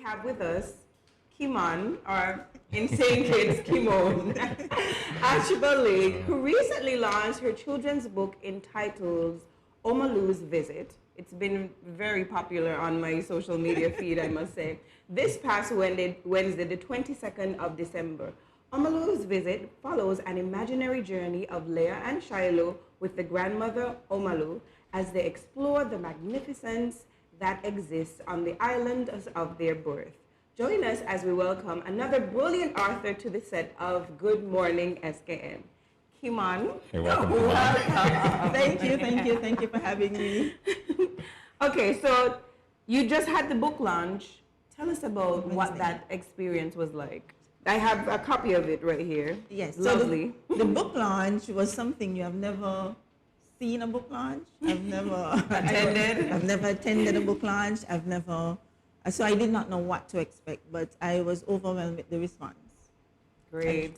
have with us Kiemon, or Insane Kids Kiemon Archibald, who recently launched her children's book entitled Omalu's Visit. It's been very popular on my social media feed, I must say. This past Wednesday, the 22nd of December. Omalu's Visit follows an imaginary journey of Leah and Shiloh with the grandmother Omalu as they explore the magnificence that exists on the island of their birth. Join us as we welcome another brilliant author to the set of Good Morning SKN. Kiemon. You're welcome. Thank you for having me. Okay, so you just had the book launch. Tell us about what that experience was like. I have a copy of it right here. Yes, lovely. So the book launch was something you have never seen a book launch. I've never attended. I've never attended a book launch. So I did not know what to expect, but I was overwhelmed with the response. Great.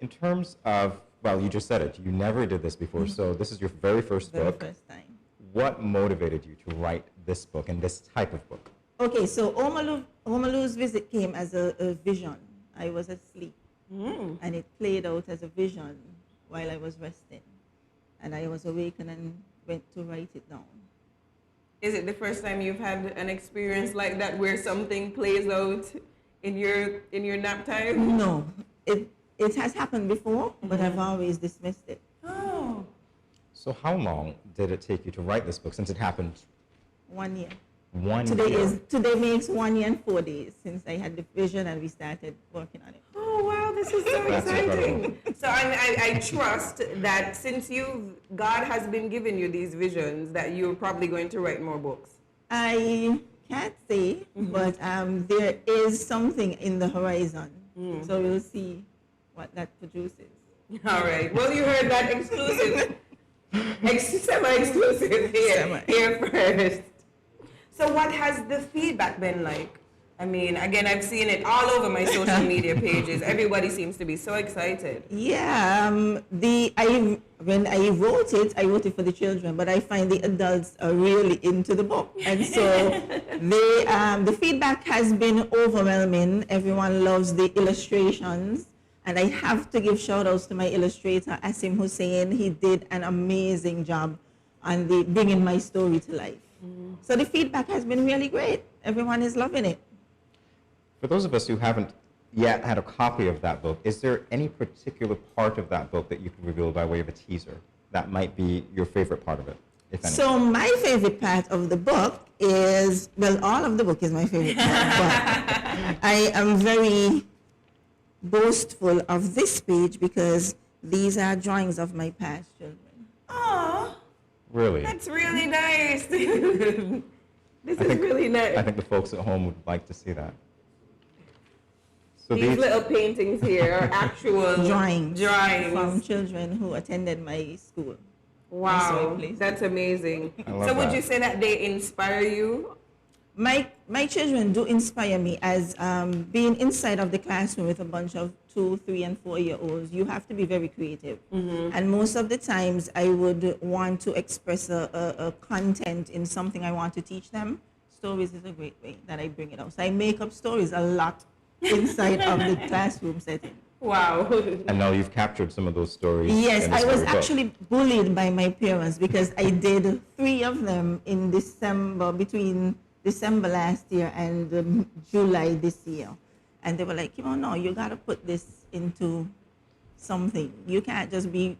In terms of, well, you just said it, you never did this before, so this is your very first book. First time. What motivated you to write this book and this type of book? Okay, so Omalu's Visit came as a vision. I was asleep, and it played out as a vision while I was resting. And I was awakened and went to write it down. Is it the first time you've had an experience like that where something plays out in your nap time? No, it has happened before, but I've always dismissed it. Oh. So how long did it take you to write this book since it happened? 1 year. Year. Today makes 1 year and 4 days since I had the vision and we started working on it. Oh wow, this is so exciting. So I trust that since God has been giving you these visions, that you're probably going to write more books. I can't say, but there is something in the horizon. So we'll see what that produces. All right. Well, you heard that exclusive, semi-exclusive here first. So what has the feedback been like? I mean, again, I've seen it all over my social media pages. Everybody seems to be so excited. Yeah, when I wrote it for the children, but I find the adults are really into the book. And so the feedback has been overwhelming. Everyone loves the illustrations. And I have to give shout outs to my illustrator, Asim Hussein. He did an amazing job on bringing my story to life. So the feedback has been really great. Everyone is loving it. For those of us who haven't yet had a copy of that book, is there any particular part of that book that you could reveal by way of a teaser that might be your favorite part of it, if any? So my favorite part of the book is, well, all of the book is my favorite part, but I am very boastful of this page because these are drawings of my past children. Oh, really? that's really nice. This is really nice. I think the folks at home would like to see that. So these little paintings here are actual drawings from drawings children who attended my school. Wow, that's amazing. So would you say that they inspire you? My children do inspire me, as being inside of the classroom with a bunch of 2, 3, and 4-year-olds, you have to be very creative. And most of the times I would want to express a content in something I want to teach them. Stories is a great way that I bring it out. So I make up stories a lot inside of the classroom setting. Wow. And now you've captured some of those stories. Yes, I was actually bullied by my parents because I did 3 of them in December, between December last year and July this year. And they were like, no, you got to put this into something. You can't just be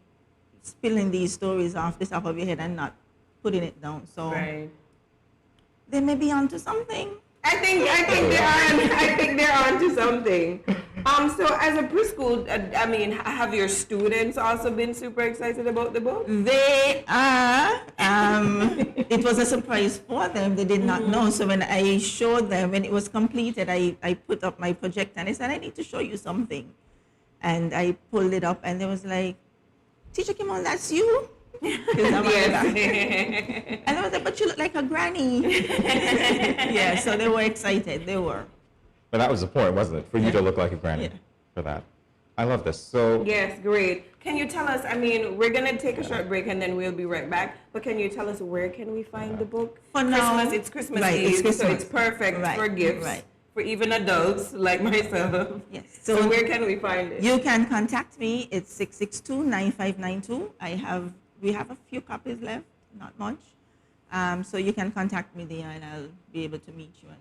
spilling these stories off the top of your head and not putting it down. So they may be onto something. I think they're onto something. So as a preschool, I mean, have your students also been super excited about the book? They are. It was a surprise for them. They did not know. So when I showed them, when it was completed, I put up my projector and I said, I need to show you something. And I pulled it up and they was like, Teacher Kiemon, that's you? Yes. And I was like, but you look like a granny. Yeah, so they were excited. They were. But that was the point, wasn't it? For you to look like a granny for that. I love this. So yes, great. Can you tell us, I mean, we're going to take a short break and then we'll be right back. But can you tell us where can we find the book? For now, It's Christmas Eve, so it's perfect for gifts for even adults like myself. Yes. So where can we find it? You can contact me. It's 662-9592. We have a few copies left, not much. So you can contact me there and I'll be able to meet you and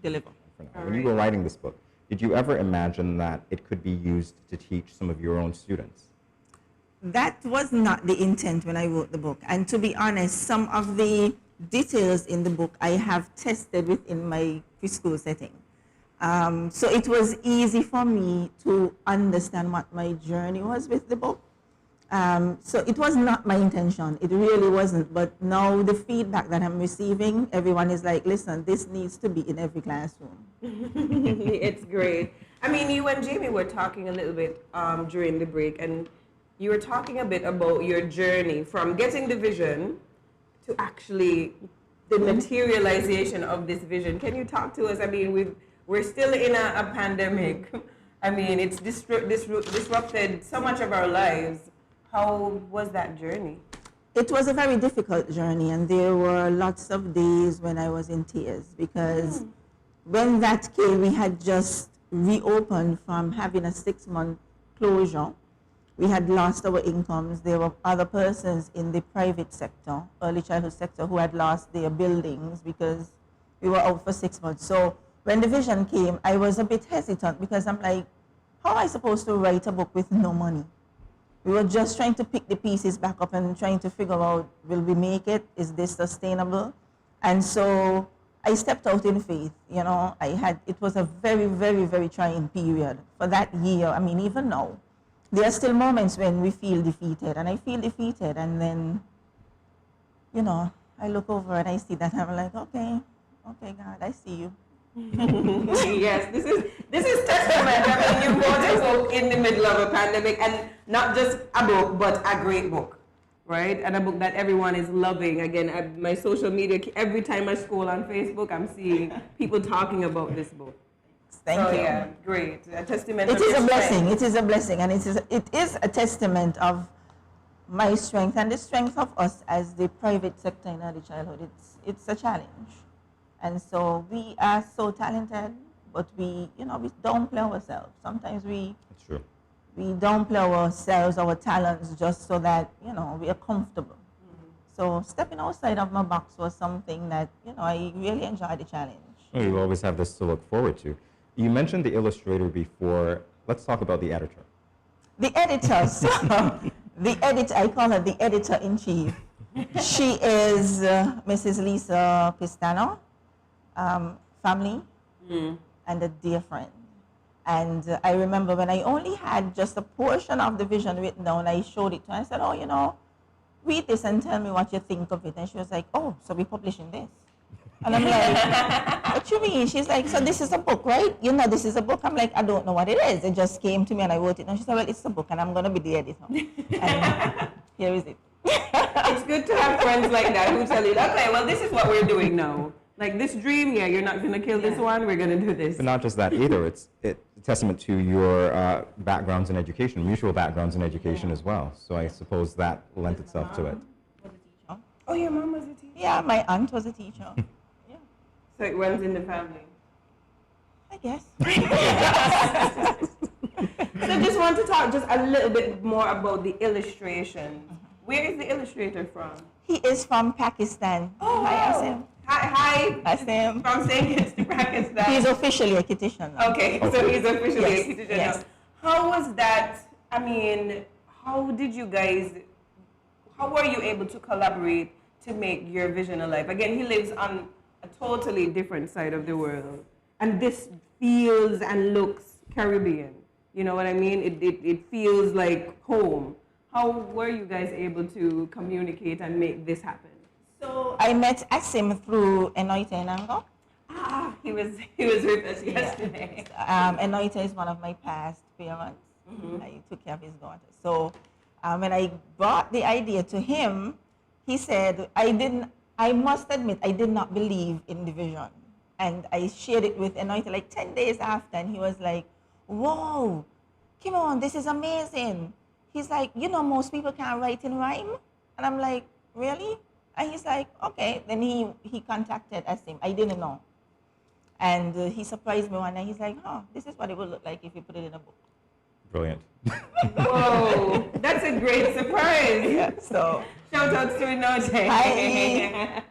deliver. When you were writing this book, did you ever imagine that it could be used to teach some of your own students? That was not the intent when I wrote the book. And to be honest, some of the details in the book I have tested within my preschool setting. So it was easy for me to understand what my journey was with the book. So it was not my intention. It really wasn't. But now the feedback that I'm receiving, everyone is like, listen, this needs to be in every classroom. It's great. I mean, you and Jamie were talking a little bit during the break, and you were talking a bit about your journey from getting the vision to actually the materialization of this vision. Can you talk to us? I mean, we're still in a pandemic. I mean, it's disrupted so much of our lives. How was that journey? It was a very difficult journey, and there were lots of days when I was in tears because when that came, we had just reopened from having a 6-month closure. We had lost our incomes. There were other persons in the private sector, early childhood sector, who had lost their buildings because we were out for 6 months. So when the vision came, I was a bit hesitant because I'm like, how am I supposed to write a book with no money? We were just trying to pick the pieces back up and trying to figure out, will we make it? Is this sustainable? And so I stepped out in faith. You know, it was a very, very, very trying period. For that year, I mean, even now, there are still moments when we feel defeated, and I feel defeated, and then, you know, I look over and I see that, I'm like, okay, God, I see you. Yes, this is testament. I mean, you wrote a book in the middle of a pandemic, and not just a book, but a great book, right? And a book that everyone is loving. Again, my social media, every time I scroll on Facebook, I'm seeing people talking about this book. Thank you. Yeah, great. A testament. It is a blessing. It is a blessing, and it is a testament of my strength and the strength of us as the private sector in early childhood. It's a challenge. And so we are so talented, but we downplay ourselves. Sometimes That's true. we downplay ourselves, our talents, just so that, we are comfortable. So stepping outside of my box was something that, I really enjoyed the challenge. Well, you always have this to look forward to. You mentioned the illustrator before. Let's talk about the editor. The editor, so the editor, I call her the editor-in-chief. She is Mrs. Lisa Pistano. Family and a dear friend. And I remember when I only had just a portion of the vision written down, I showed it to her. I said, read this and tell me what you think of it. And she was like, oh, so we're publishing this. And I'm like, what you mean? She's like, so this is a book, right? This is a book. I'm like, I don't know what it is. It just came to me and I wrote it. And she said, well, it's a book and I'm going to be the editor. And here is it. It's good to have friends like that who tell you, okay, well, this is what we're doing now. Like this dream, you're not going to kill this one, we're going to do this. But not just that either. It's a testament to your backgrounds in education, mutual backgrounds in education as well. So I suppose that lent itself to it. Oh, your mom was a teacher? Yeah, my aunt was a teacher. Yeah. So it runs in the family? I guess. So just want to talk just a little bit more about the illustration. Where is the illustrator from? He is from Pakistan. Oh, Hi, Asim. Hi. Asim. From St. Kitts to Pakistan. He's officially a Kittian now. Okay, so he's officially a Kittian yes. now. How was that? I mean, how were you able to collaborate to make your vision alive? Again, he lives on a totally different side of the world. And this feels and looks Caribbean. You know what I mean? It feels like home. How were you guys able to communicate and make this happen? So I met Asim through Enoita Enango. Ah, he was with us yesterday. Enoita is one of my past parents. I took care of his daughter. So when I brought the idea to him, he said, I must admit, I did not believe in the vision. And I shared it with Enoita like 10 days after, and he was like, whoa, Kiemon, this is amazing. He's like, most people can't write in rhyme. And I'm like, really? And he's like, okay. Then he contacted Asim. I didn't know. And he surprised me one night. He's like, "Oh, this is what it would look like if you put it in a book." Brilliant. Whoa, that's a great surprise. Yeah, so Shout out to Inote. hi.